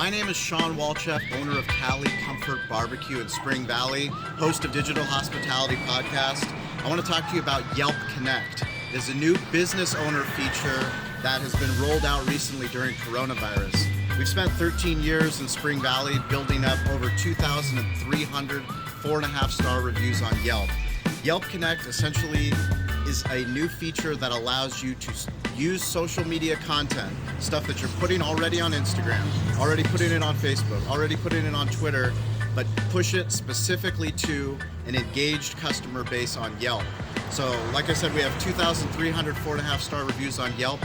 My name is Sean Walchef, owner of Cali BBQ in Spring Valley, host of Digital Hospitality Podcast. I want to talk to you about Yelp Connect. It is a new business owner feature that has been rolled out recently during coronavirus. We've spent 13 years in Spring Valley building up over 2,300 4.5-star reviews on Yelp. Yelp Connect essentially is a new feature that allows you to use social media content, stuff that you're putting already on Instagram, already putting it on Facebook, already putting it on Twitter, but push it specifically to an engaged customer base on Yelp. So like I said, we have 2,300 4.5-star reviews on Yelp.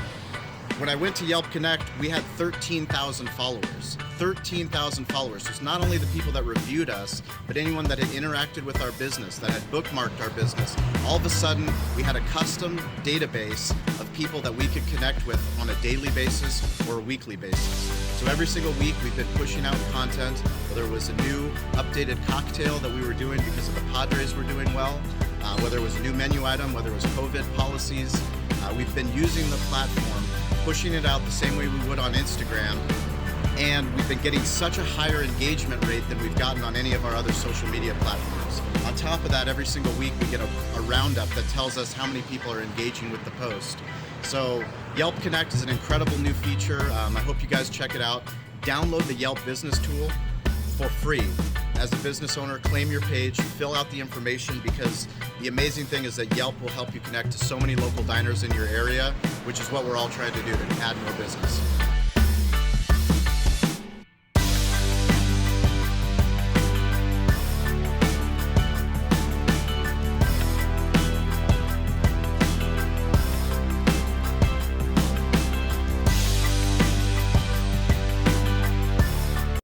When I went to Yelp Connect, we had 13,000 followers. 13,000 followers. So it's not only the people that reviewed us, but anyone that had interacted with our business, that had bookmarked our business. All of a sudden, we had a custom database of people that we could connect with on a daily basis or a weekly basis. So every single week, we've been pushing out content, whether it was a new updated cocktail that we were doing because of the Padres were doing well, whether it was a new menu item, whether it was COVID policies. We've been using the platform, pushing it out the same way we would on Instagram, and we've been getting such a higher engagement rate than we've gotten on any of our other social media platforms. On top of that, every single week we get a roundup that tells us how many people are engaging with the post. So Yelp Connect is an incredible new feature. I hope you guys check it out. Download the Yelp Business Tool for free. As a business owner, claim your page, fill out the information, because the amazing thing is that Yelp will help you connect to so many local diners in your area, which is what we're all trying to do, to add more business.